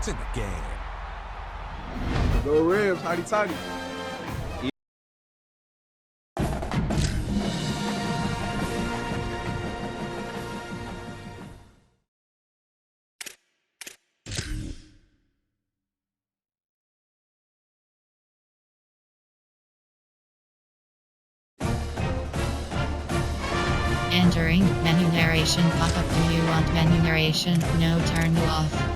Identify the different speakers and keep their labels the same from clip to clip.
Speaker 1: It's in the game.
Speaker 2: Go Rams, hotty toddy.
Speaker 3: Entering menu narration pop-up. Do you want menu narration? No, turn you off.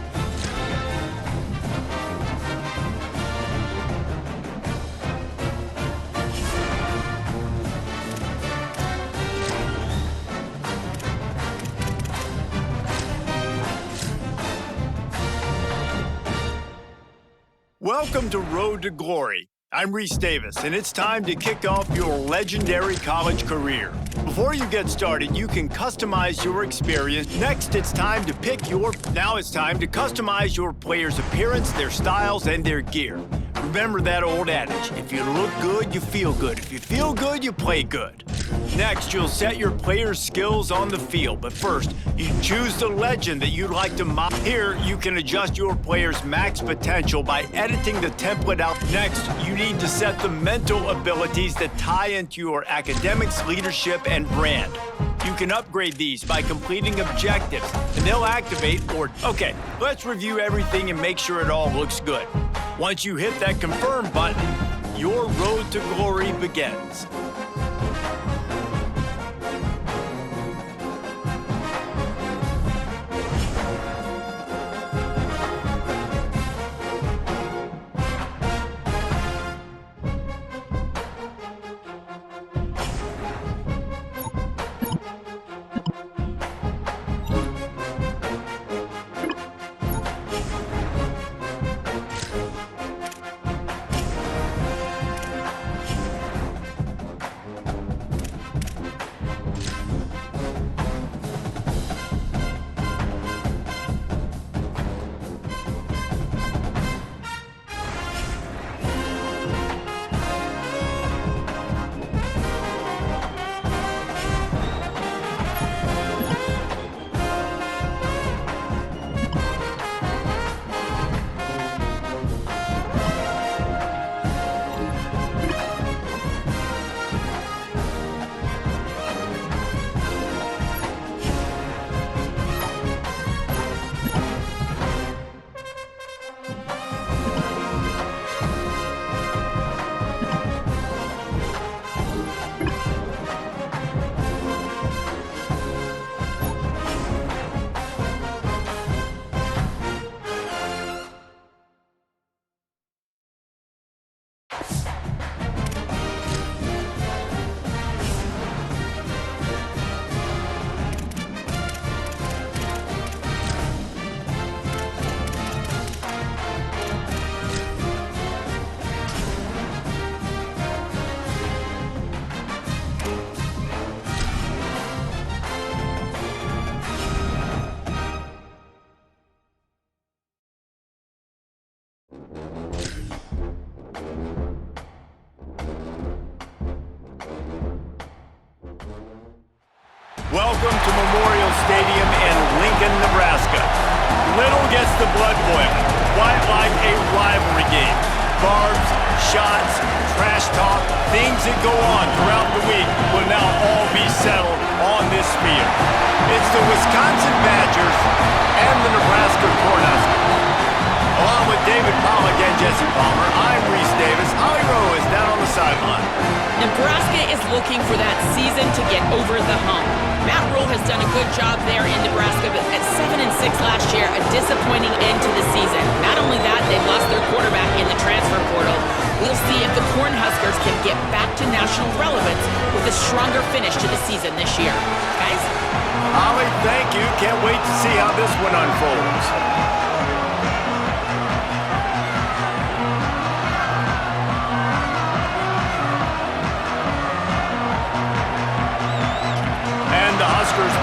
Speaker 4: Welcome to Road to Glory. I'm Reese Davis, and it's time to kick off your legendary college career. Before you get started, you can customize your experience. Next, it's time to Now it's time to customize your player's appearance, their styles, and their gear. Remember that old adage, if you look good, you feel good. If you feel good, you play good. Next, you'll set your player's skills on the field, but first, you choose the legend that you'd like to model. Here, you can adjust your player's max potential by editing the template out. Next, you need to set the mental abilities that tie into your academics, leadership, and brand. You can upgrade these by completing objectives, and they'll activate Okay, let's review everything and make sure it all looks good. Once you hit that confirm button, your road to glory begins. Welcome to Memorial Stadium in Lincoln, Nebraska. Little gets the blood boiling, quite like a rivalry game. Barbs, shots, trash talk, things that go on throughout the week will now all be settled on this field. It's the Wisconsin Badgers and the Nebraska Cornhuskers. Along with David Pollack and Jesse Palmer, I'm Reese Davis. Holly Rowe is down on the sideline.
Speaker 5: Nebraska is looking for that season to get over the hump. Matt Rhule has done a good job there in Nebraska, but at 7-6 last year, a disappointing end to the season. Not only that, they lost their quarterback in the transfer portal. We'll see if the Cornhuskers can get back to national relevance with a stronger finish to the season this year. Guys?
Speaker 4: Holly, thank you. Can't wait to see how this one unfolds.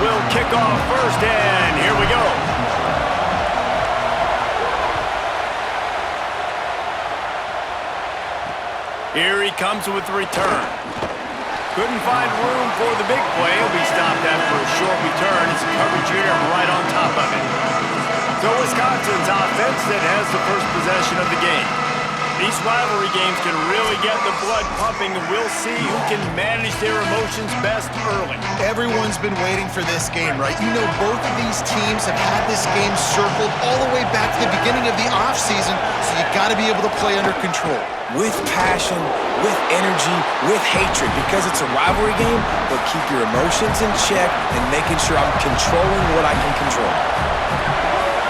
Speaker 4: Will kick off first, and here we go. Here he comes with the return. Couldn't find room for the big play. He'll be stopped after a short return. It's a coverage unit right on top of it. So Wisconsin's offense that has the first possession of the game. These rivalry games can really get the blood pumping, and we'll see who can manage their emotions best early.
Speaker 1: Everyone's been waiting for this game, right? You know, both of these teams have had this game circled all the way back to the beginning of the offseason, so you got to be able to play under control.
Speaker 6: With passion, with energy, with hatred, because it's a rivalry game, but keep your emotions in check and making sure I'm controlling what I can control.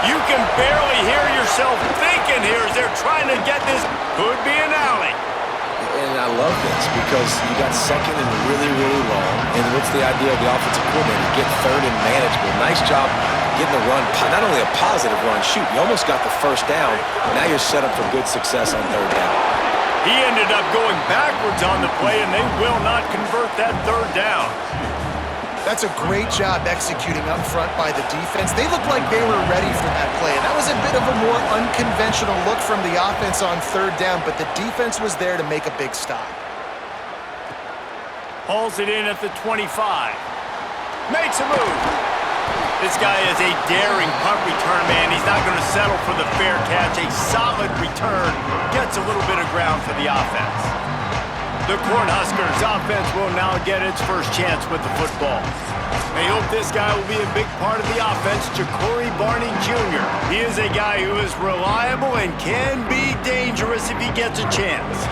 Speaker 4: You can barely hear yourself thinking here as they're trying to get this. Could be an alley.
Speaker 6: And I love this because you got second and really, really long. And what's the idea of the offensive coordinator? Get third and manageable. Nice job getting the run, not only a positive run, shoot, you almost got the first down. Now you're set up for good success on third down.
Speaker 4: He ended up going backwards on the play, and they will not convert that third down.
Speaker 1: That's a great job executing up front by the defense. They looked like they were ready for that play, and that was a bit of a more unconventional look from the offense on third down, but the defense was there to make a big stop.
Speaker 4: Hauls it in at the 25. Makes a move. This guy is a daring punt return man. He's not going to settle for the fair catch. A solid return gets a little bit of ground for the offense. The Cornhuskers offense will now get its first chance with the football. They hope this guy will be a big part of the offense, Ja'Cory Barney Jr. He is a guy who is reliable and can be dangerous if he gets a chance.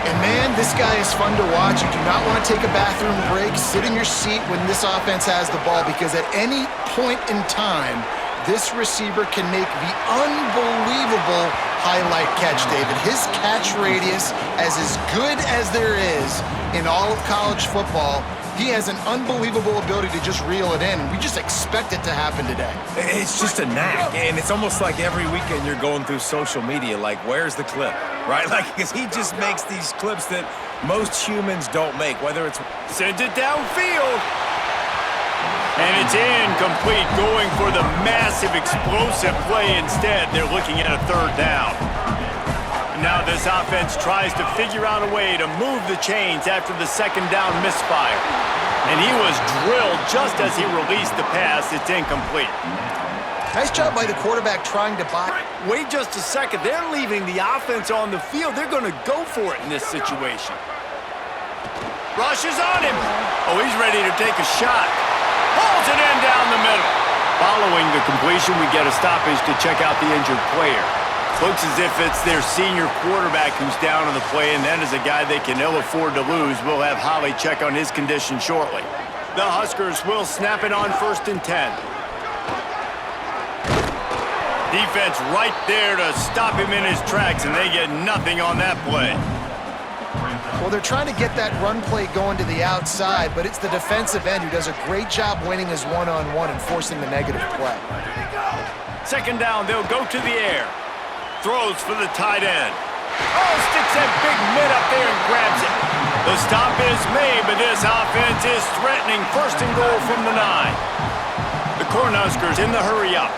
Speaker 1: And man, this guy is fun to watch. You do not want to take a bathroom break, sit in your seat when this offense has the ball, because at any point in time, this receiver can make the unbelievable highlight catch, David. His catch radius is as good as there is in all of college football. He has an unbelievable ability to just reel it in, and we just expect it to happen today.
Speaker 6: It's just a knack, and it's almost like every weekend you're going through social media, like, where's the clip, right? Like, because he just makes these clips that most humans don't make, whether it's...
Speaker 4: Sends it downfield. And it's incomplete, going for the massive explosive play instead. They're looking at a third down. Now this offense tries to figure out a way to move the chains after the second down misfire. And he was drilled just as he released the pass. It's incomplete.
Speaker 1: Nice job by the quarterback trying to buy.
Speaker 4: Wait just a second. They're leaving the offense on the field. They're going to go for it in this situation. Rushes on him. Oh, he's ready to take a shot. Pulls it in down the middle. Following the completion, we get a stoppage to check out the injured player. Looks as if it's their senior quarterback who's down on the play, and that is a guy they can ill afford to lose. We'll have Holly check on his condition shortly. The Huskers will snap it on 1st and 10. Defense right there to stop him in his tracks, and they get nothing on that play.
Speaker 1: Well, they're trying to get that run play going to the outside, but it's the defensive end who does a great job winning his one-on-one and forcing the negative play.
Speaker 4: Second down, they'll go to the air. Throws for the tight end. Oh, sticks that big mid up there and grabs it. The stop is made, but this offense is threatening 1st and goal from the 9. The Cornhuskers in the hurry up.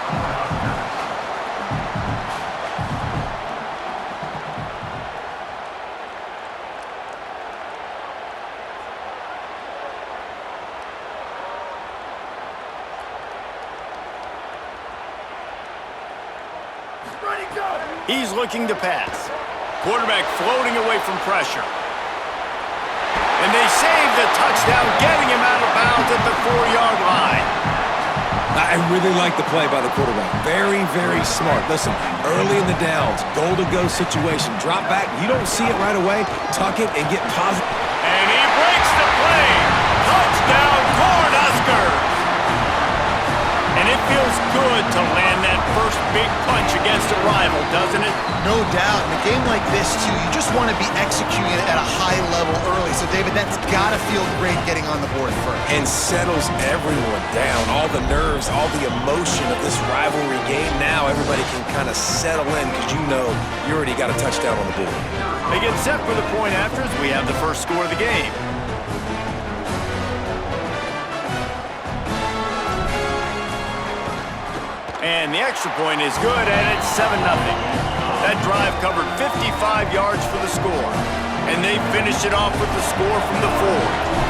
Speaker 4: He's looking to pass. Quarterback floating away from pressure. And they save the touchdown, getting him out of bounds at the 4-yard line.
Speaker 6: I really like the play by the quarterback. Very, very smart. Listen, early in the downs, goal-to-go situation. Drop back, you don't see it right away. Tuck it and get positive.
Speaker 4: And he breaks the play. Touchdown, Cornhuskers. And it feels good to land that first big punch against a rival, doesn't it?
Speaker 1: No doubt. In a game like this, too, you just want to be executing it at a high level early. So, David, that's got to feel great getting on the board first.
Speaker 6: And settles everyone down. All the nerves, all the emotion of this rivalry game. Now everybody can kind of settle in because you know you already got a touchdown on the board.
Speaker 4: They get set for the point after as we have the first score of the game. And the extra point is good, and it's 7-0. That drive covered 55 yards for the score. And they finished it off with the score from the 4.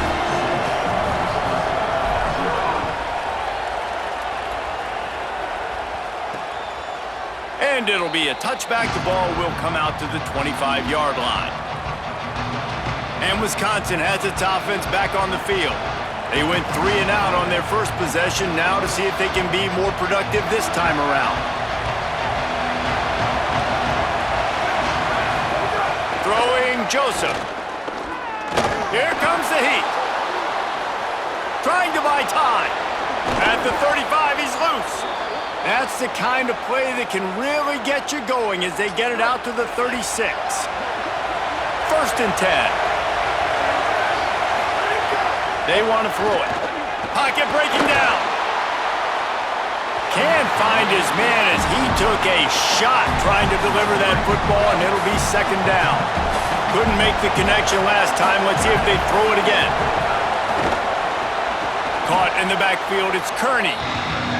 Speaker 4: And it'll be a touchback. The ball will come out to the 25-yard line. And Wisconsin has its offense back on the field. They went 3 and out on their first possession, now to see if they can be more productive this time around. Throwing Joseph. Here comes the heat. Trying to buy time. At the 35, he's loose. That's the kind of play that can really get you going as they get it out to the 36. 1st and 10. They want to throw it. Pocket breaking down. Can't find his man as he took a shot trying to deliver that football, and it'll be 2nd down. Couldn't make the connection last time. Let's see if they throw it again. Caught in the backfield, it's Kearney.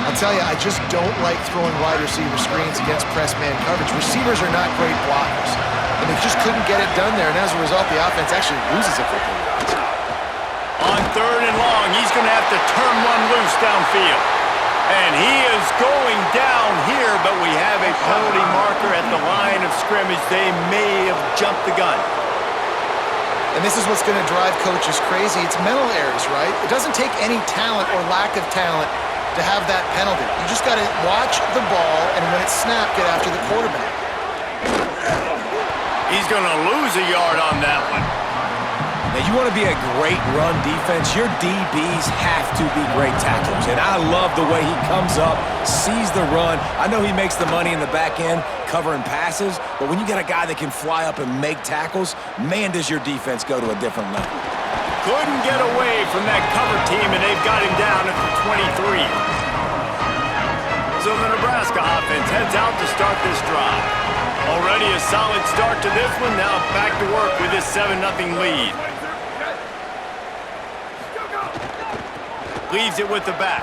Speaker 1: I'll tell you, I just don't like throwing wide receiver screens against press man coverage. Receivers are not great blockers, and they just couldn't get it done there, and as a result, the offense actually loses a football.
Speaker 4: On 3rd and long, he's going to have to turn one loose downfield. And he is going down here, but we have a penalty marker at the line of scrimmage. They may have jumped the gun.
Speaker 1: And this is what's going to drive coaches crazy. It's mental errors, right? It doesn't take any talent or lack of talent to have that penalty. You just got to watch the ball, and when it's snapped, get after the quarterback.
Speaker 4: He's going to lose a yard on that one.
Speaker 6: Now, you want to be a great run defense, your DBs have to be great tacklers. And I love the way he comes up, sees the run. I know he makes the money in the back end covering passes, but when you got a guy that can fly up and make tackles, man, does your defense go to a different level.
Speaker 4: Couldn't get away from that cover team, and they've got him down at the 23. So the Nebraska offense heads out to start this drive. Already a solid start to this one, now back to work with this 7-0 lead. Leaves it with the back.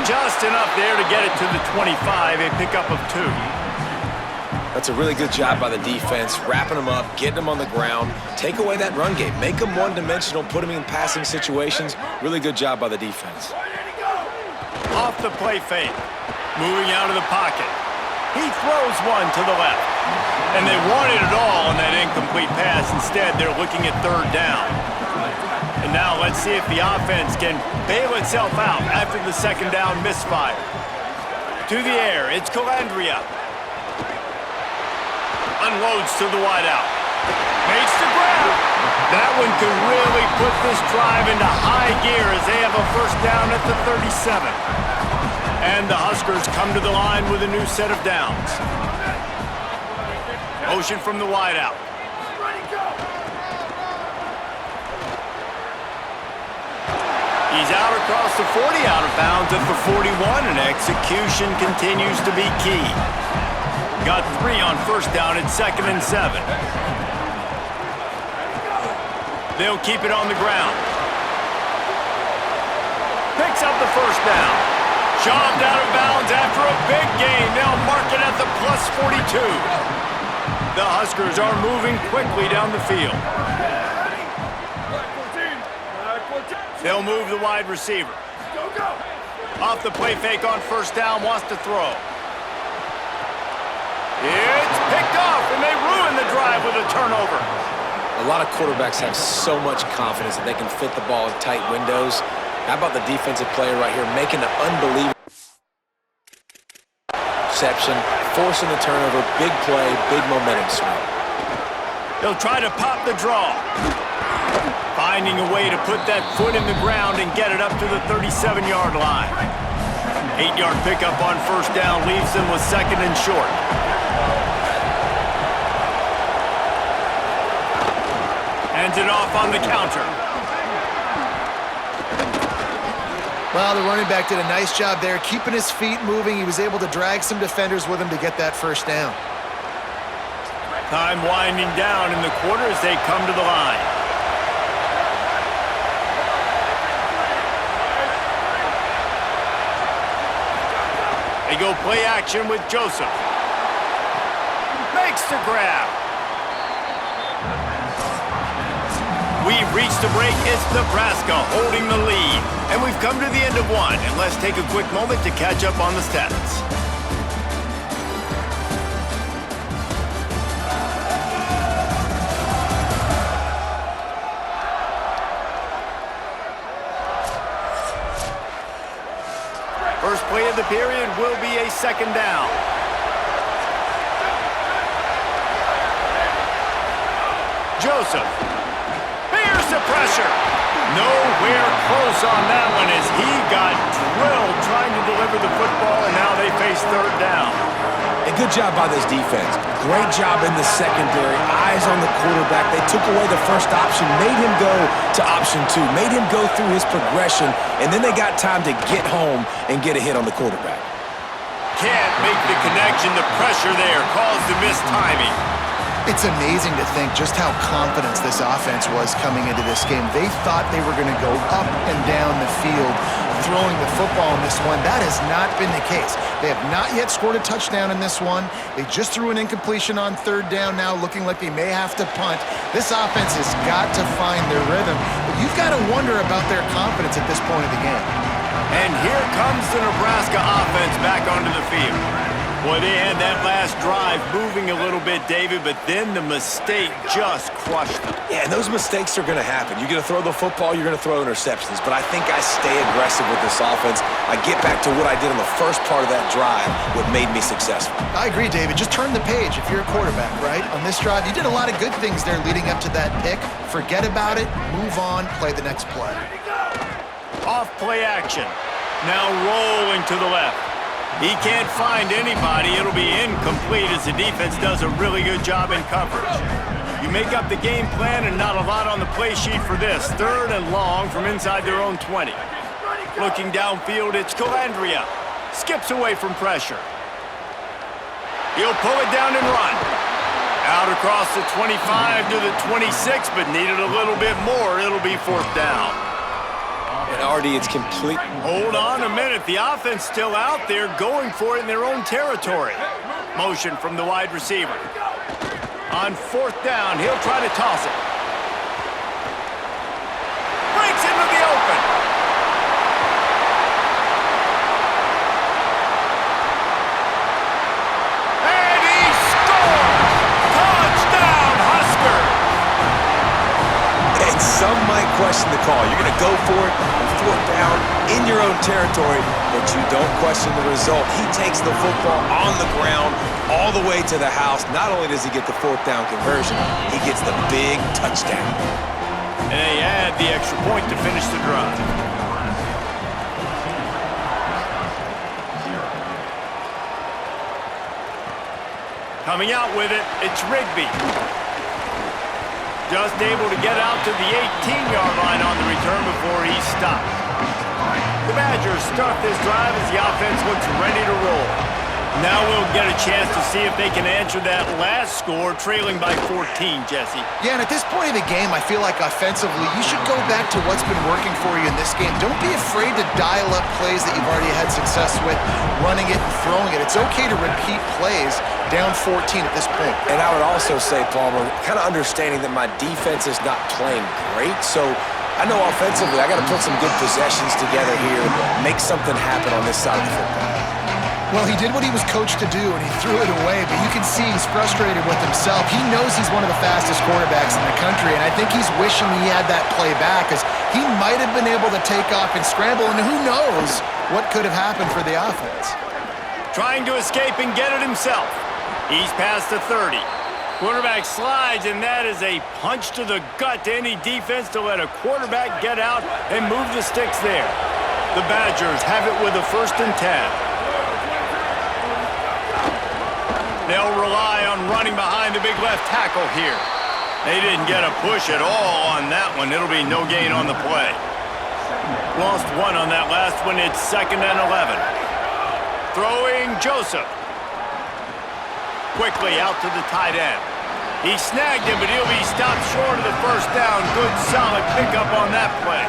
Speaker 4: Just enough there to get it to the 25, a pickup of 2.
Speaker 6: That's a really good job by the defense, wrapping them up, getting them on the ground, take away that run game, make them one-dimensional, put them in passing situations. Really good job by the defense.
Speaker 4: Off the play fake, moving out of the pocket. He throws one to the left, and they wanted it all on that incomplete pass. Instead, they're looking at 3rd down. And now let's see if the offense can bail itself out after the 2nd down misfire. To the air, it's Calandria. Unloads to the wideout. Makes the grab. That one can really put this drive into high gear as they have a 1st down at the 37. And the Huskers come to the line with a new set of downs. Motion from the wideout. He's out across the 40, out of bounds at the 41, and execution continues to be key. Got 3 on 1st down at 2nd and 7. They'll keep it on the ground. Picks up the 1st down. Shoved out of bounds after a big gain. They'll mark it at the plus 42. The Huskers are moving quickly down the field. They'll move the wide receiver. Off the play fake on 1st down, wants to throw. It's picked off, and they ruin the drive with a turnover.
Speaker 6: A lot of quarterbacks have so much confidence that they can fit the ball in tight windows. How about the defensive player right here making an unbelievable reception, forcing the turnover, big play, big momentum swing.
Speaker 4: They'll try to pop the draw. Finding a way to put that foot in the ground and get it up to the 37-yard line. 8-yard pickup on 1st down leaves them with 2nd and short. Hands it off on the counter.
Speaker 1: Well, the running back did a nice job there, keeping his feet moving. He was able to drag some defenders with him to get that 1st down.
Speaker 4: Time winding down in the quarter as they come to the line. They go play action with Joseph. Makes the grab. We've reached the break. It's Nebraska holding the lead. And we've come to the end of one. And let's take a quick moment to catch up on the stats. first play of the period will be a second down. Joseph. Here's the pressure. Nowhere close on that one as he got drilled trying to deliver the football, and now they face third down.
Speaker 6: And good job by this defense. Great job in the secondary. Eyes on the quarterback. They took away the first option, made him go to option 2, made him go through his progression, and then they got time to get home and get a hit on the quarterback.
Speaker 4: Can't make the connection. The pressure there caused the missed timing.
Speaker 1: It's amazing to think just how confident this offense was coming into this game. They thought they were going to go up and down the field throwing the football in this one. That has not been the case. They have not yet scored a touchdown in this one. They just threw an incompletion on third down now, looking like they may have to punt. This offense has got to find their rhythm. But you've got to wonder about their confidence at this point of the game.
Speaker 4: And here comes the Nebraska offense back onto the field. Boy, they had that last drive moving a little bit, David, but then the mistake just crushed them.
Speaker 6: Yeah, and those mistakes are going to happen. You're going to throw the football, you're going to throw interceptions. But I think I stay aggressive with this offense. I get back to what I did on the first part of that drive, what made me successful.
Speaker 1: I agree, David. Just turn the page if you're a quarterback, right? On this drive, you did a lot of good things there leading up to that pick. Forget about it, move on, play the next play.
Speaker 4: Off play action. Now rolling to the left. He can't find anybody. It'll be incomplete as the defense does a really good job in coverage. You make up the game plan and not a lot on the play sheet for this. Third and long from inside their own 20. Looking downfield, it's Calandria. Skips away from pressure. He'll pull it down and run. Out across the 25 to the 26, but needed a little bit more. It'll be fourth down.
Speaker 6: And Artie, it's complete.
Speaker 4: Hold on a minute. The offense still out there going for it in their own territory. Motion from the wide receiver. On fourth down, he'll try to toss it. Breaks into the open. And he scores! Touchdown, Husker!
Speaker 6: And some might question the call. You're going to go for it on fourth down in your own territory, but you don't question the result. He takes the football on the ground all the way to the house. Not only does he get the fourth down conversion, he gets the big touchdown.
Speaker 4: And they add the extra point to finish the drive. Coming out with it, it's Rigby. Just able to get out to the 18-yard line on the return before he stopped. The Badgers start this drive as the offense looks ready to roll. Now we'll get a chance to see if they can answer that last score, trailing by 14, Jesse.
Speaker 1: Yeah, and at this point of the game, I feel like offensively, you should go back to what's been working for you in this game. Don't be afraid to dial up plays that you've already had success with, running it and throwing it. It's okay to repeat plays down 14 at this point.
Speaker 6: And I would also say, Palmer, kind of understanding that my defense is not playing great, so I know offensively I got to put some good possessions together here, make something happen on this side of the football.
Speaker 1: Well, he did what he was coached to do, and he threw it away, but you can see he's frustrated with himself. He knows he's one of the fastest quarterbacks in the country, and I think he's wishing he had that play back, because he might have been able to take off and scramble, and who knows what could have happened for the offense.
Speaker 4: Trying to escape and get it himself. He's past the 30. Quarterback slides, and that is a punch to the gut to any defense to let a quarterback get out and move the sticks there. The Badgers have it with a 1st and 10. They'll rely on running behind the big left tackle here. They didn't get a push at all on that one. It'll be no gain on the play. Lost one on that last one. It's 2nd and 11. Throwing Joseph. Quickly out to the tight end. He snagged him, but he'll be stopped short of the 1st down. Good, solid pickup on that play.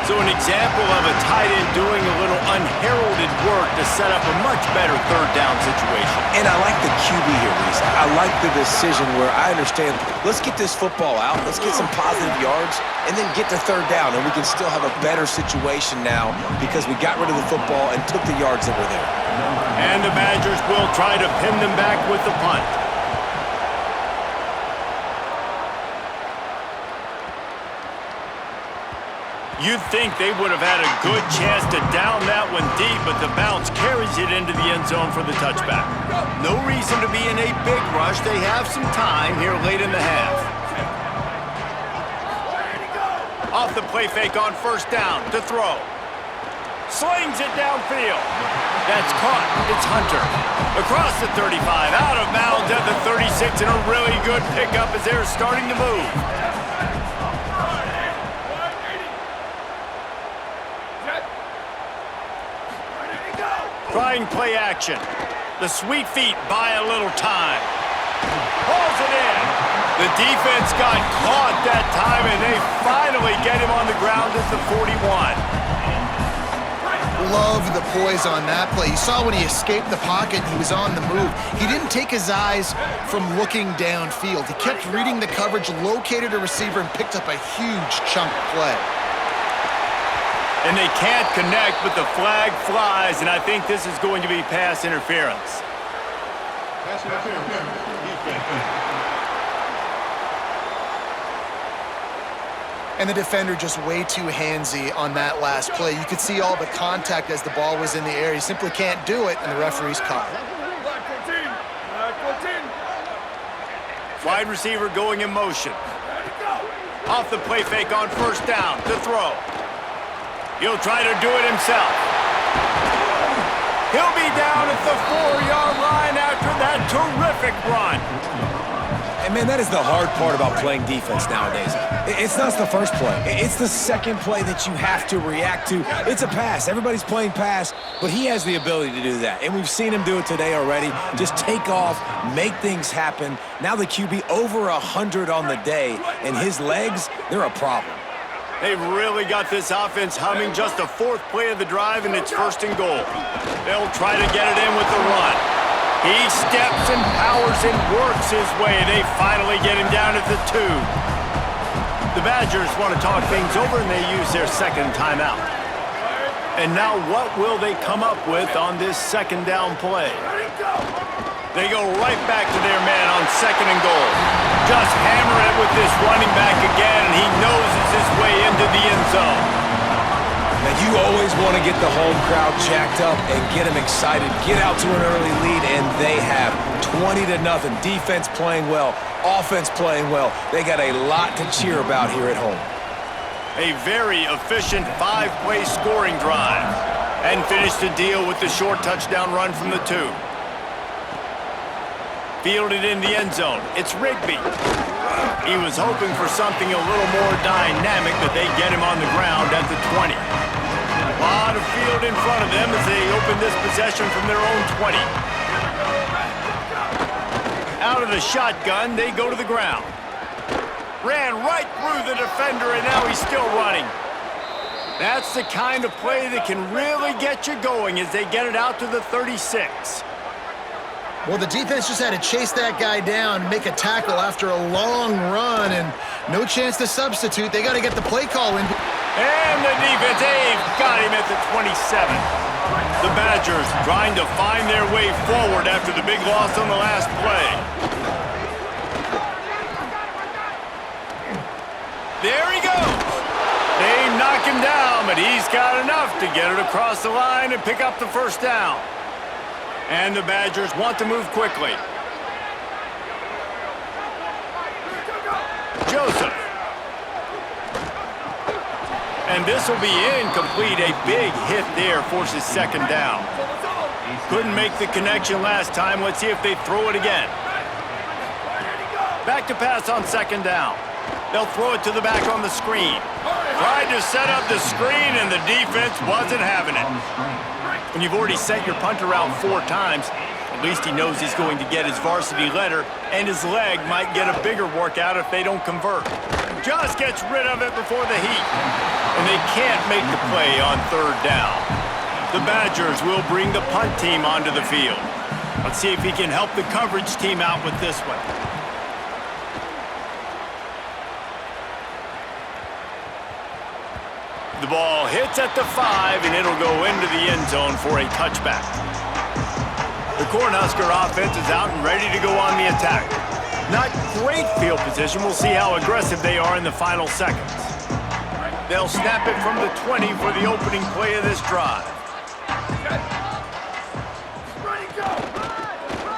Speaker 4: So an example of a tight end doing a little unheralded work to set up a much better 3rd down situation.
Speaker 6: And I like the QB here, Reese. I like the decision where I understand, let's get this football out, let's get some positive yards, and then get to 3rd down, and we can still have a better situation now because we got rid of the football and took the yards that were there.
Speaker 4: And the Badgers will try to pin them back with the punt. You'd think they would have had a good chance to down that one deep, but the bounce carries it into the end zone for the touchback. No reason to be in a big rush. They have some time here late in the half. Off the play fake on first down to throw. Slings it downfield. That's caught. It's Hunter. Across the 35, out of bounds at the 36, and a really good pickup as they're starting to move. Trying play action. The sweet feet buy a little time. Pulls it in. The defense got caught that time, and they finally get him on the ground at the 41.
Speaker 1: Love the poise on that play. You saw when he escaped the pocket, he was on the move. He didn't take his eyes from looking downfield. He kept reading the coverage, located a receiver, and picked up a huge chunk play.
Speaker 4: And they can't connect, but the flag flies, and I think this is going to be pass interference.
Speaker 7: Pass interference.
Speaker 1: And the defender just way too handsy on that last play. You could see all the contact as the ball was in the air. He simply can't do it, and the referee's caught it.
Speaker 4: Wide receiver going in motion. Off the play fake on first down to throw. He'll try to do it himself. He'll be down at the 4-yard line after that terrific run.
Speaker 6: And, man, that is the hard part about playing defense nowadays. It's not the first play. It's the second play that you have to react to. It's a pass. Everybody's playing pass, but he has the ability to do that. And we've seen him do it today already. Just take off, make things happen. Now the QB over 100 on the day, and his legs, they're a problem.
Speaker 4: They've really got this offense humming. Just the fourth play of the drive, and it's first and goal. They'll try to get it in with the run. He steps and powers and works his way. They finally get him down at the 2. The Badgers want to talk things over, and they use their second timeout. And now what will they come up with on this second down play? They go right back to their man on second and goal. Just hammer it with this running back again, and he noses his way into the end zone.
Speaker 6: Now, you always want to get the home crowd jacked up and get them excited. Get out to an early lead, and they have 20-0. Defense playing well, offense playing well. They got a lot to cheer about here at home.
Speaker 4: A very efficient 5-play scoring drive, and finished the deal with the short touchdown run from the 2. Fielded in the end zone. It's Rigby. He was hoping for something a little more dynamic, but they get him on the ground at the 20. A lot of field in front of them as they open this possession from their own 20. Out of the shotgun, they go to the ground. Ran right through the defender, and now he's still running. That's the kind of play that can really get you going as they get it out to the 36.
Speaker 1: Well, the defense just had to chase that guy down and make a tackle after a long run, and no chance to substitute. They got to get the play call in.
Speaker 4: And the defense, they've got him at the 27. The Badgers trying to find their way forward after the big loss on the last play. There he goes. They knock him down, but he's got enough to get it across the line and pick up the first down. And the Badgers want to move quickly. Joseph. And this will be incomplete. A big hit there forces second down. Couldn't make the connection last time. Let's see if they throw it again. Back to pass on second down. They'll throw it to the back on the screen. Tried to set up the screen, and the defense wasn't having it. When you've already sent your punter out 4 times, at least he knows he's going to get his varsity letter, and his leg might get a bigger workout if they don't convert. Just gets rid of it before the heat, and they can't make the play on third down. The Badgers will bring the punt team onto the field. Let's see if he can help the coverage team out with this one. The ball hits at the 5, and it'll go into the end zone for a touchback. The Cornhusker offense is out and ready to go on the attack. Not great field position. We'll see how aggressive they are in the final seconds. They'll snap it from the 20 for the opening play of this drive.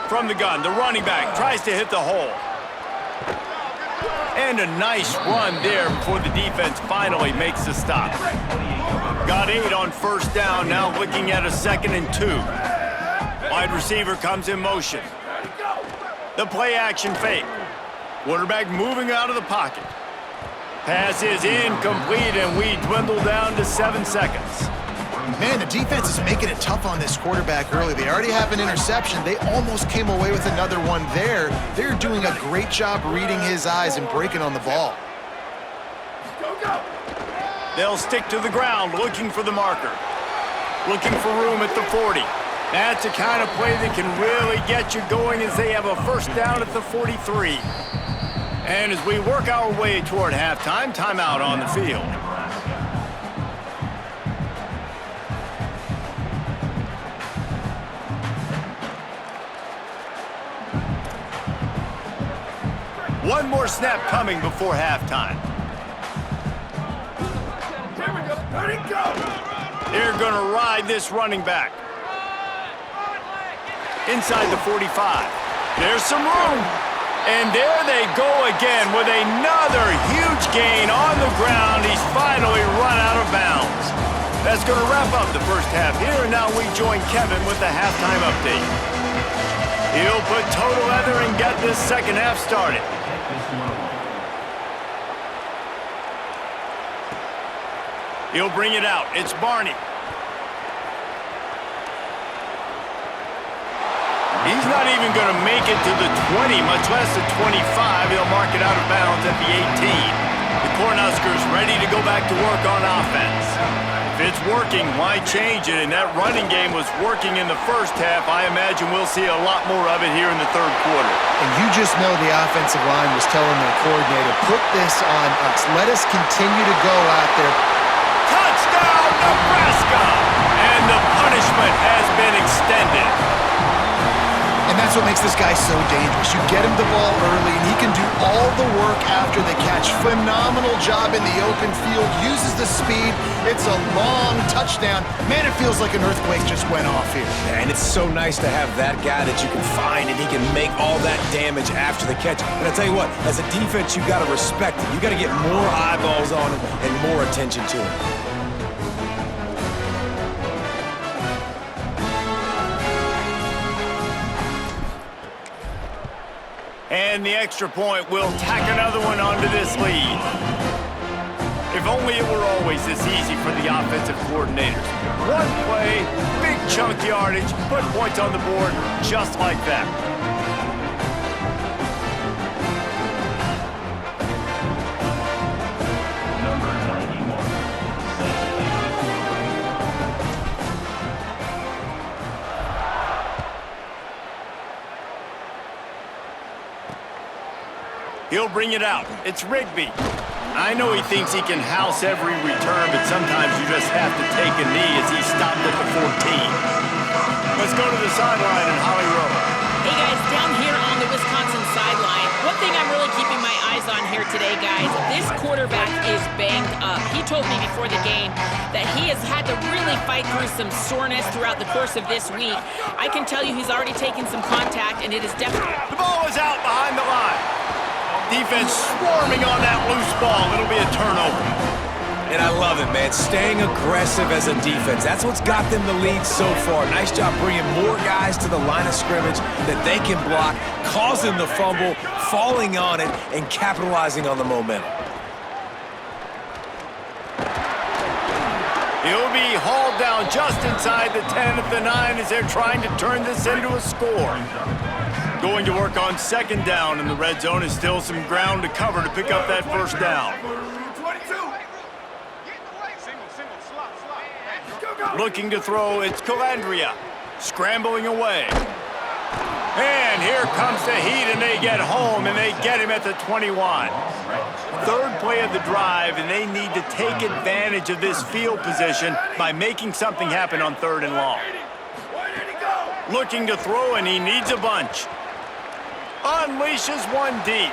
Speaker 4: From the gun, the running back tries to hit the hole. And a nice run there before the defense finally makes the stop. Got 8 on first down, now looking at a 2nd and 2. Wide receiver comes in motion. The play action fake. Quarterback moving out of the pocket. Pass is incomplete, and we dwindle down to 7 seconds.
Speaker 1: Man, the defense is making it tough on this quarterback early. They already have an interception. They almost came away with another one there. They're doing a great job reading his eyes and breaking on the ball.
Speaker 4: They'll stick to the ground, looking for the marker. Looking for room at the 40. That's the kind of play that can really get you going as they have a first down at the 43. And as we work our way toward halftime, timeout on the field. One more snap coming before halftime.
Speaker 7: Here we go. Let it go.
Speaker 4: They're going to ride this running back. Inside the 45. There's some room. And there they go again with another huge gain on the ground. He's finally run out of bounds. That's going to wrap up the first half here, and now we join Kevin with the halftime update. He'll put total leather and get this second half started. He'll bring it out. It's Barney. He's not even going to make it to the 20, much less the 25. He'll mark it out of bounds at the 18. The Cornhuskers ready to go back to work on offense. If it's working, why change it? And that running game was working in the first half. I imagine we'll see a lot more of it here in the third quarter.
Speaker 1: And you just know the offensive line was telling their coordinator, put this on us. Let us continue to go out there.
Speaker 4: Touchdown, Nebraska! And the punishment has been extended.
Speaker 1: And that's what makes this guy so dangerous. You get him the ball early, and he can do all the work after the catch. Phenomenal job in the open field, uses the speed. It's a long touchdown. Man, it feels like an earthquake just went off here.
Speaker 6: And it's so nice to have that guy that you can find, and he can make all that damage after the catch. And I tell you what, as a defense, you got to respect it. You got to get more eyeballs on him and more attention to him.
Speaker 4: And the extra point will tack another one onto this lead. If only it were always this easy for the offensive coordinators. One play, big chunk yardage, put points on the board just like that. He'll bring it out. It's Rigby. I know he thinks he can house every return, but sometimes you just have to take a knee as he stopped at the 14. Let's go to the sideline in Holly Rowe.
Speaker 5: Hey guys, down here on the Wisconsin sideline, one thing I'm really keeping my eyes on here today, guys, this quarterback is banged up. He told me before the game that he has had to really fight through some soreness throughout the course of this week. I can tell you he's already taken some contact, and it is definitely...
Speaker 4: The ball is out behind the line. Defense swarming on that loose ball. It'll be a turnover.
Speaker 6: And I love it, man. Staying aggressive as a defense. That's what's got them the lead so far. Nice job bringing more guys to the line of scrimmage that they can block, causing the fumble, falling on it, and capitalizing on the momentum.
Speaker 4: He'll be hauled down just inside the 10 at the 9 as they're trying to turn this into a score. Going to work on second down, and the red zone is still some ground to cover to pick up that first down.
Speaker 7: 22.
Speaker 4: Looking to throw, it's Calandria. Scrambling away. And here comes the heat, and they get home, and they get him at the 21. Third play of the drive, and they need to take advantage of this field position by making something happen on 3rd and long. Looking to throw, and he needs a bunch. Unleashes one deep.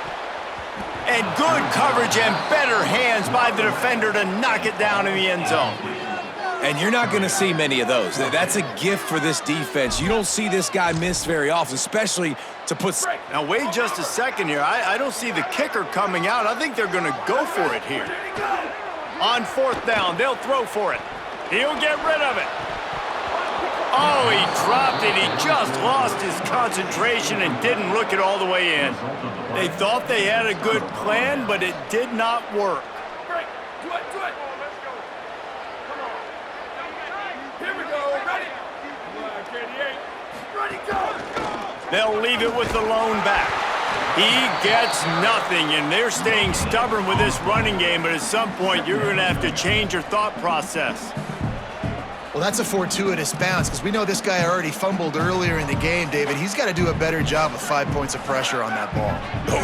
Speaker 4: And good coverage and better hands by the defender to knock it down in the end zone.
Speaker 6: And you're not going to see many of those. That's a gift for this defense. You don't see this guy miss very often, especially to put...
Speaker 4: Now, wait just a second here. I don't see the kicker coming out. I think they're going to go for it here. On 4th down, they'll throw for it. He'll get rid of it. Oh, he dropped it. He just lost his concentration and didn't look it all the way in. They thought they had a good plan, but it did not work.
Speaker 7: Do it. Here we go. Ready? Ready, go.
Speaker 4: They'll leave it with the lone back. He gets nothing, and they're staying stubborn with this running game, but at some point, you're going to have to change your thought process.
Speaker 1: Well, that's a fortuitous bounce because we know this guy already fumbled earlier in the game, David. He's got to do a better job of 5 points of pressure on that ball.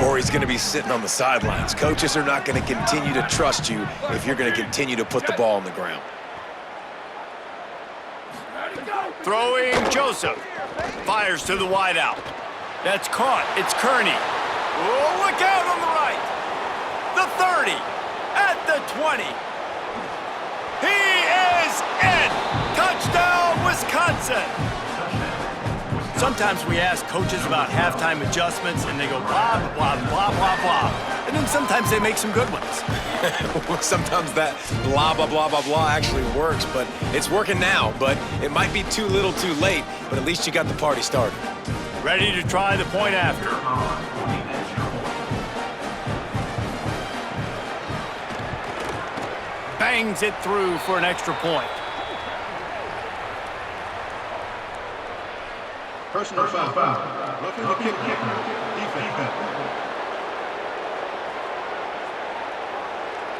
Speaker 6: Or he's going to be sitting on the sidelines. Coaches are not going to continue to trust you if you're going to continue to put the ball on the ground.
Speaker 4: Throwing Joseph. Fires to the wideout. That's caught. It's Kearney. Oh, look out on the right. The 30. At the 20. He is in. Touchdown, Wisconsin. Sometimes we ask coaches about halftime adjustments, and they go blah, blah, blah, blah, blah. And then sometimes they make some good ones.
Speaker 6: Sometimes that blah, blah, blah, blah, blah actually works, but it's working now. But it might be too little too late, but at least you got the party started.
Speaker 4: Ready to try the point after. Bangs it through for an extra point.
Speaker 8: Personal foul. Roughing the kick. Defense.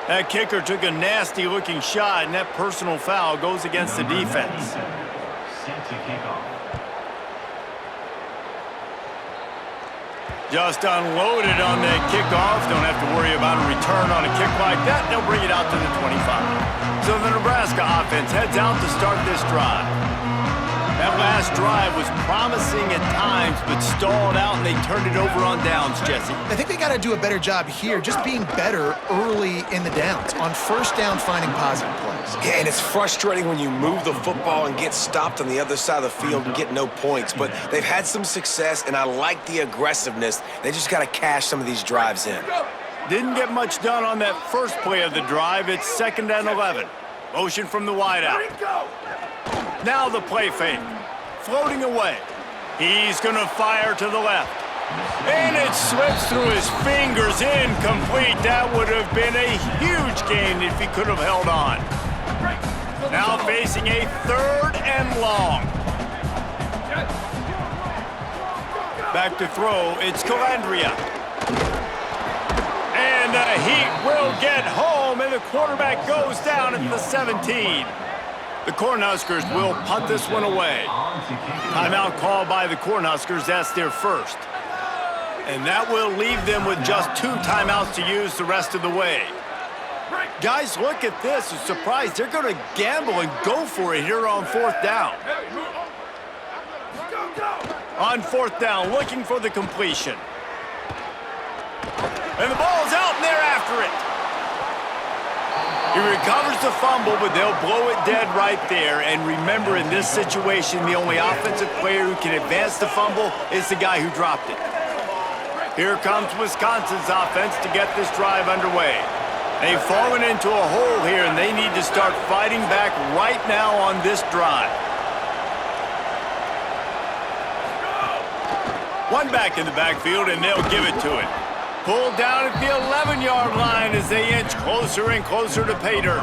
Speaker 4: That kicker took a nasty-looking shot, and that personal foul goes against the defense. Just unloaded on that kickoff. Don't have to worry about a return on a kick like that. They'll bring it out to the 25. So the Nebraska offense heads out to start this drive. That last drive was promising at times, but stalled out, and they turned it over on downs, Jesse.
Speaker 1: I think they got to do a better job here, just being better early in the downs. On 1st down, finding positive plays.
Speaker 6: Yeah, and it's frustrating when you move the football and get stopped on the other side of the field and get no points. But they've had some success, and I like the aggressiveness. They just got to cash some of these drives in.
Speaker 4: Didn't get much done on that first play of the drive. It's 2nd and 11. Motion from the wideout. Now the play fake. Floating away. He's going to fire to the left. And it slips through his fingers, incomplete. That would have been a huge gain if he could have held on. Now facing a 3rd and long. Back to throw. It's Calandria. And the Heat will get home, and the quarterback goes down at the 17. The Cornhuskers will punt this one away. Timeout called by the Cornhuskers. That's their first. And that will leave them with just 2 timeouts to use the rest of the way. Guys, look at this. I'm surprised. They're going to gamble and go for it here on 4th down. On 4th down, looking for the completion. And the ball's out, and they're after it. He recovers the fumble, but they'll blow it dead right there. And remember, in this situation, the only offensive player who can advance the fumble is the guy who dropped it. Here comes Wisconsin's offense to get this drive underway. They've fallen into a hole here, and they need to start fighting back right now on this drive. One back in the backfield, and they'll give it to it. Pulled down at the 11-yard line as they inch closer and closer to pay dirt.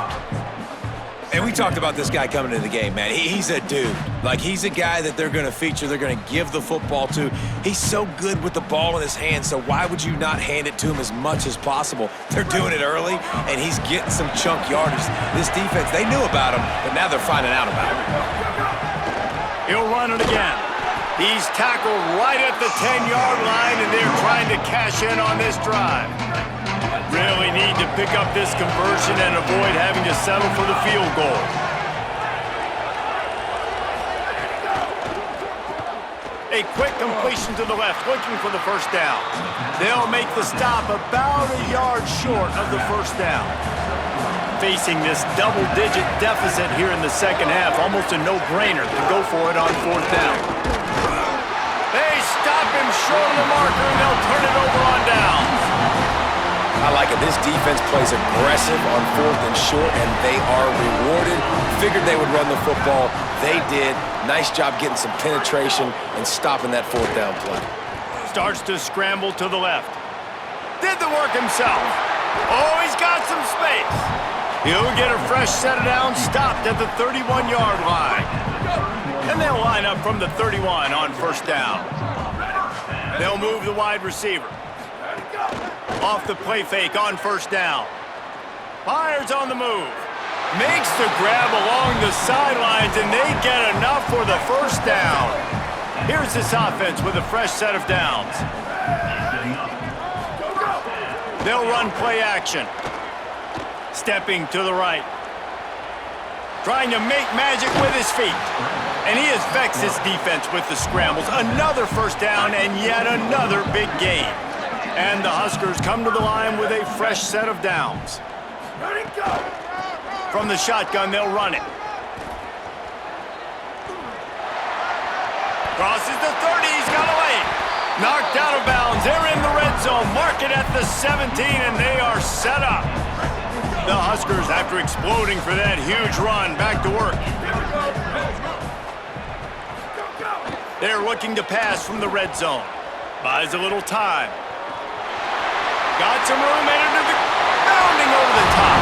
Speaker 6: And we talked about this guy coming into the game, man. He's a dude. Like, he's a guy that they're going to feature, they're going to give the football to. He's so good with the ball in his hands, so why would you not hand it to him as much as possible? They're doing it early, and he's getting some chunk yardage. This defense, they knew about him, but now they're finding out about him.
Speaker 4: He'll run it again. He's tackled right at the 10-yard line, and they're trying to cash in on this drive. Really need to pick up this conversion and avoid having to settle for the field goal. A quick completion to the left, looking for the first down. They'll make the stop about a yard short of the first down. Facing this double-digit deficit here in the second half, almost a no-brainer to go for it on fourth down. They stop him short of the marker, and they'll turn it over on downs.
Speaker 6: I like it. This defense plays aggressive on fourth and short, and they are rewarded. Figured they would run the football. They did. Nice job getting some penetration and stopping that fourth down play.
Speaker 4: Starts to scramble to the left. Did the work himself. Oh, he's got some space. He'll get a fresh set of downs, stopped at the 31-yard line. And they'll line up from the 31 on first down. They'll move the wide receiver. Off the play fake on first down. Fires on the move. Makes the grab along the sidelines, and they get enough for the first down. Here's this offense with a fresh set of downs. They'll run play action. Stepping to the right. Trying to make magic with his feet. And he has vexed his defense with the scrambles. Another first down and yet another big gain. And the Huskers come to the line with a fresh set of downs.
Speaker 7: Ready, go!
Speaker 4: From the shotgun, they'll run it. Crosses the 30, he's got away. Knocked out of bounds, they're in the red zone. Mark it at the 17, and they are set up. The Huskers, after exploding for that huge run, back to work. They're looking to pass from the red zone. Buys a little time. Got some room, and into the bounding over the top.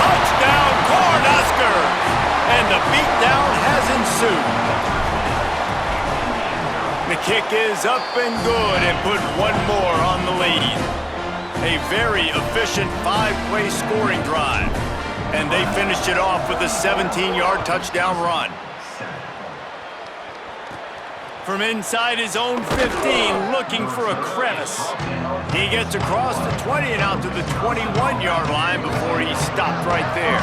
Speaker 4: Touchdown, Cornhuskers! And the beatdown has ensued. The kick is up and good and put one more on the lead. A very efficient 5-play scoring drive. And they finished it off with a 17-yard touchdown run. From inside his own 15, looking for a crevice. He gets across the 20 and out to the 21-yard line before he stopped right there.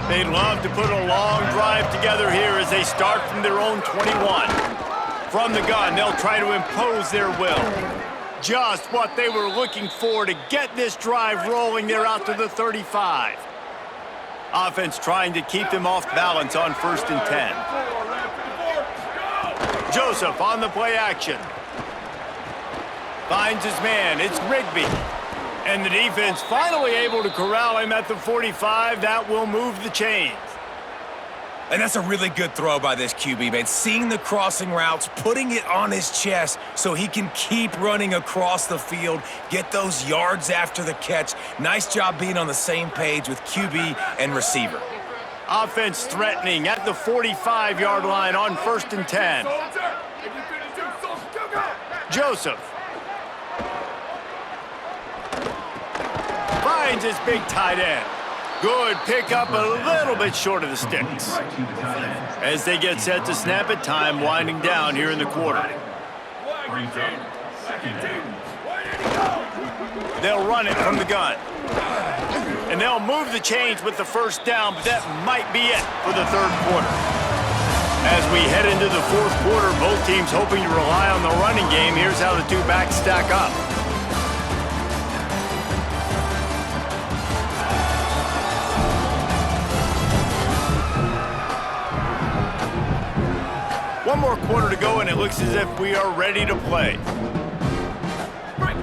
Speaker 4: They'd love to put a long drive together here as they start from their own 21. From the gun, they'll try to impose their will. Just what they were looking for to get this drive rolling. They're out to the 35. Offense trying to keep them off balance on first and 10. Joseph on the play action. Finds his man. It's Rigby. And the defense finally able to corral him at the 45. That will move the chains.
Speaker 6: And that's a really good throw by this QB, man. Seeing the crossing routes, putting it on his chest so he can keep running across the field, get those yards after the catch. Nice job being on the same page with QB and receiver.
Speaker 4: Offense threatening at the 45-yard line on first and 10. Joseph. Finds his big tight end. Good pickup, a little bit short of the sticks. As they get set to snap it, time winding down here in the quarter. They'll run it from the gun. And they'll move the chains with the first down, but that might be it for the third quarter. As we head into the fourth quarter, both teams hoping to rely on the running game. Here's how the two backs stack up. One more quarter to go, and it looks as if we are ready to play.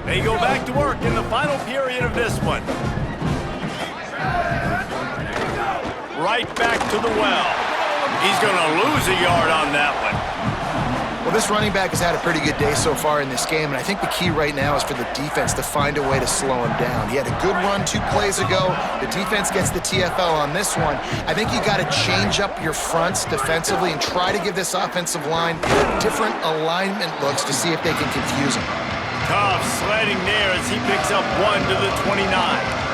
Speaker 4: They go back to work in the final period of this one. Right back to the well. He's going to lose a yard on that one.
Speaker 1: Well, this running back has had a pretty good day so far in this game, and I think the key right now is for the defense to find a way to slow him down. He had a good run 2 plays ago. The defense gets the TFL on this one. I think you got to change up your fronts defensively and try to give this offensive line different alignment looks to see if they can confuse him.
Speaker 4: Tough sledding there as he picks up 1 to the 29.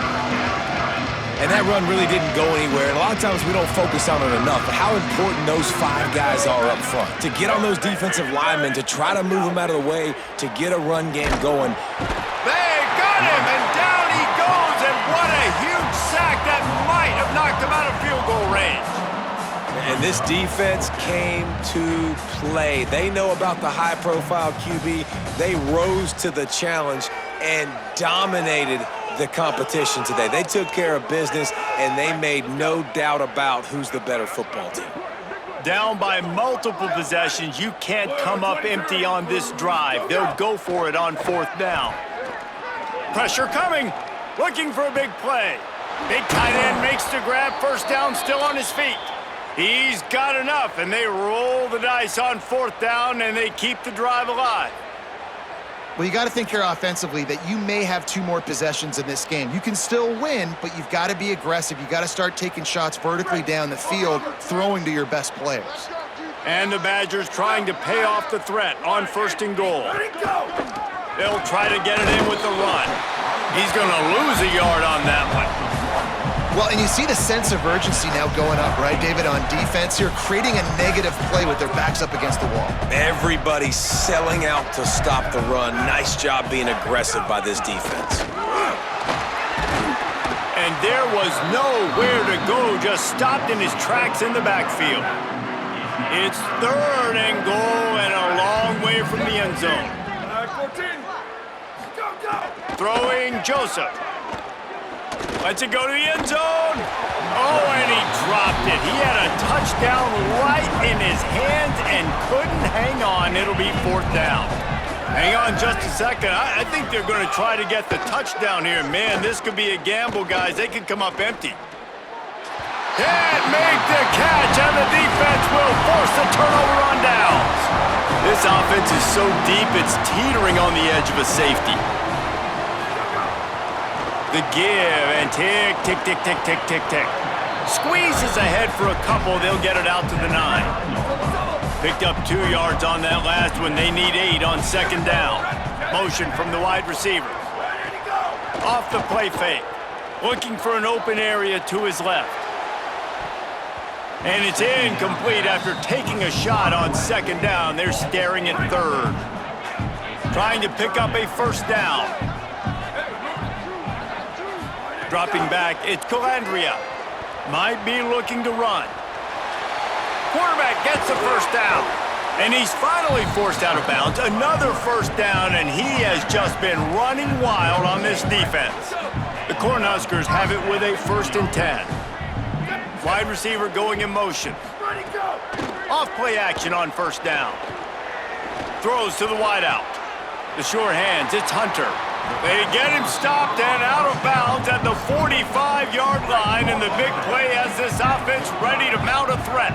Speaker 6: And that run really didn't go anywhere. And a lot of times we don't focus on it enough, but how important those 5 guys are up front. To get on those defensive linemen, to try to move them out of the way, to get a run game going.
Speaker 4: They got him, and down he goes, and what a huge sack that might have knocked him out of field goal range.
Speaker 6: And this defense came to play. They know about the high-profile QB. They rose to the challenge and dominated the competition today. They took care of business, and they made no doubt about who's the better football team.
Speaker 4: Down by multiple possessions, you can't come up empty on this drive. They'll go for it on 4th down. Pressure coming, looking for a big play. Big tight end makes the grab, 1st down, still on his feet. He's got enough, and they roll the dice on 4th down, and they keep the drive alive.
Speaker 1: Well, you got to think here offensively that you may have 2 more possessions in this game. You can still win, but you've got to be aggressive. You got to start taking shots vertically down the field, throwing to your best players.
Speaker 4: And the Badgers trying to pay off the threat on 1st and goal. They'll try to get it in with the run. He's going to lose a yard on that one.
Speaker 1: Well, and you see the sense of urgency now going up, right, David, on defense here, creating a negative play with their backs up against the wall.
Speaker 6: Everybody's selling out to stop the run. Nice job being aggressive by this defense.
Speaker 4: And there was nowhere to go, just stopped in his tracks in the backfield. It's 3rd and goal and a long way from the end zone.
Speaker 7: 14. Go, go.
Speaker 4: Throwing Joseph. Lets it go to the end zone. Oh, and he dropped it. He had a touchdown right in his hands and couldn't hang on. It'll be 4th down. Hang on just a second. I think they're going to try to get the touchdown here. Man, this could be a gamble, guys. They could come up empty. Can't make the catch, and the defense will force a turnover on downs. This offense is so deep, it's teetering on the edge of a safety. The give, and tick, tick, tick, tick, tick, tick, tick. Squeezes ahead for a couple. They'll get it out to the 9. Picked up 2 yards on that last one. They need 8 on 2nd down. Motion from the wide receiver. Off the play fake. Looking for an open area to his left. And it's incomplete after taking a shot on 2nd down. They're staring at 3rd. Trying to pick up a 1st down. Dropping back, it's Calandria. Might be looking to run. Quarterback gets the 1st down. And he's finally forced out of bounds. Another 1st down, and he has just been running wild on this defense. The Cornhuskers have it with a 1st and 10. Wide receiver going in motion. Off play action on 1st down. Throws to the wideout. The sure hands, it's Hunter. They get him stopped and out of bounds at the 45-yard line, and the big play has this offense ready to mount a threat.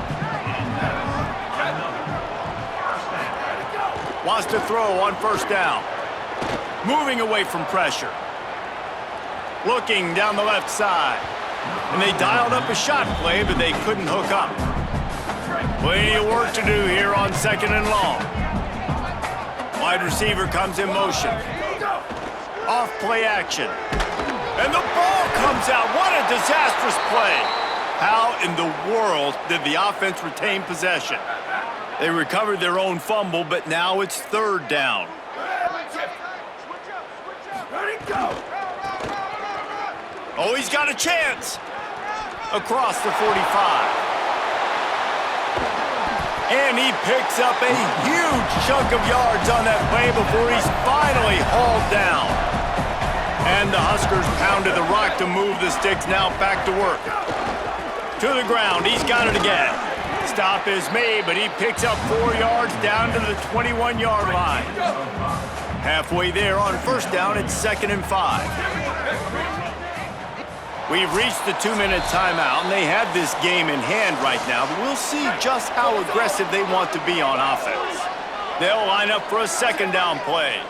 Speaker 4: Wants to throw on 1st down. Moving away from pressure. Looking down the left side. And they dialed up a shot play, but they couldn't hook up. Plenty of work to do here on 2nd and long. Wide receiver comes in motion. Off play action. And the ball comes out. What a disastrous play. How in the world did the offense retain possession? They recovered their own fumble, but now it's 3rd down. Oh, he's got a chance. Across the 45. And he picks up a huge chunk of yards on that play before he's finally hauled down. And the Huskers pounded the rock to move the sticks, now back to work. To the ground, he's got it again. Stop is made, but he picks up 4 yards down to the 21-yard line. Halfway there on 1st down, it's 2nd and 5. We've reached the 2-minute timeout, and they have this game in hand right now, but we'll see just how aggressive they want to be on offense. They'll line up for a 2nd down play.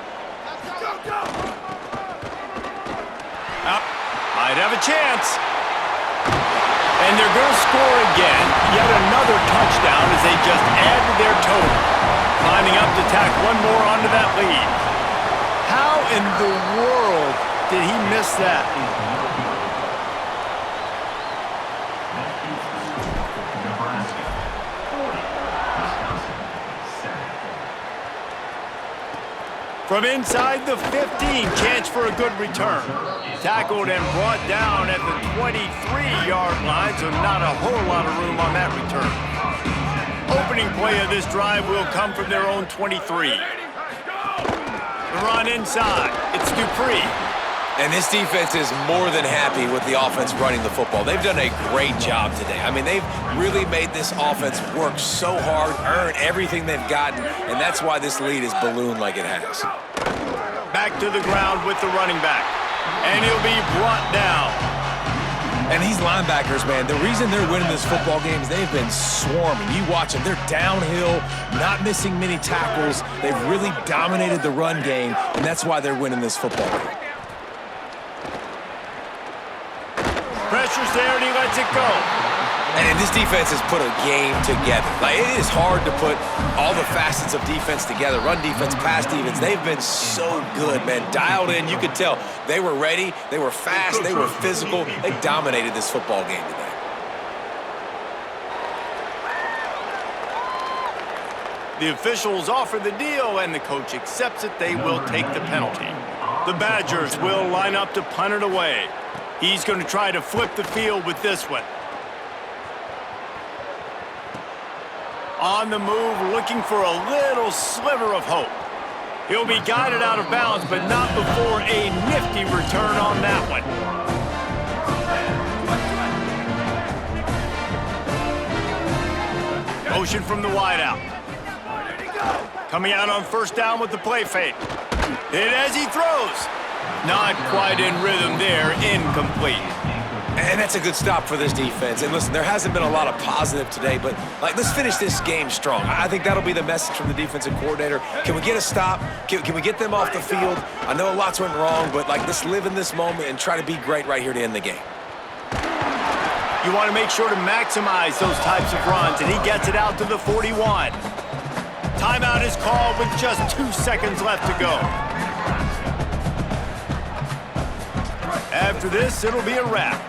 Speaker 4: Might have a chance. And they're going to score again. Yet another touchdown as they just add to their total. Lining up to tack one more onto that lead. How in the world did he miss that? From inside the 15, chance for a good return. Tackled and brought down at the 23-yard line, so not a whole lot of room on that return. Opening play of this drive will come from their own 23. The run inside. It's Dupree.
Speaker 6: And this defense is more than happy with the offense running the football. They've done a great job today. I mean, they've really made this offense work so hard, earn everything they've gotten, and that's why this lead is ballooned like it has.
Speaker 4: Back to the ground with the running back. And he'll be brought down.
Speaker 6: And these linebackers, man, the reason they're winning this football game is they've been swarming. You watch them. They're downhill, not missing many tackles. They've really dominated the run game, and that's why they're winning this football game.
Speaker 4: Pressure's there, and he lets it go.
Speaker 6: And this defense has put a game together. Like, it is hard to put all the facets of defense together. Run defense, pass defense. They've been so good, man. Dialed in. You could tell they were ready. They were fast. They were physical. They dominated this football game today.
Speaker 4: The officials offer the deal, and the coach accepts it. They will take the penalty. The Badgers will line up to punt it away. He's going to try to flip the field with this one. On the move, looking for a little sliver of hope. He'll be guided out of bounds, but not before a nifty return on that one. Motion from the wideout. Coming out on first down with the play fake. Hit as he throws. Not quite in rhythm there, incomplete.
Speaker 6: And that's a good stop for this defense. And listen, there hasn't been a lot of positive today, but let's finish this game strong. I think that'll be the message from the defensive coordinator. Can we get a stop? Can we get them off the field? I know lots went wrong, but let's live in this moment and try to be great right here to end the game.
Speaker 4: You want to make sure to maximize those types of runs, and he gets it out to the 41. Timeout is called with just 2 seconds left to go. After this, it'll be a wrap.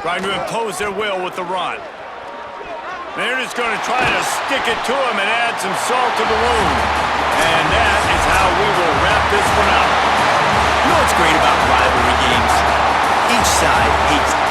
Speaker 4: Trying to impose their will with the run. They're just going to try to stick it to him and add some salt to the wound. And that is how we will wrap this one up.
Speaker 9: You know what's great about rivalry games? Each side hates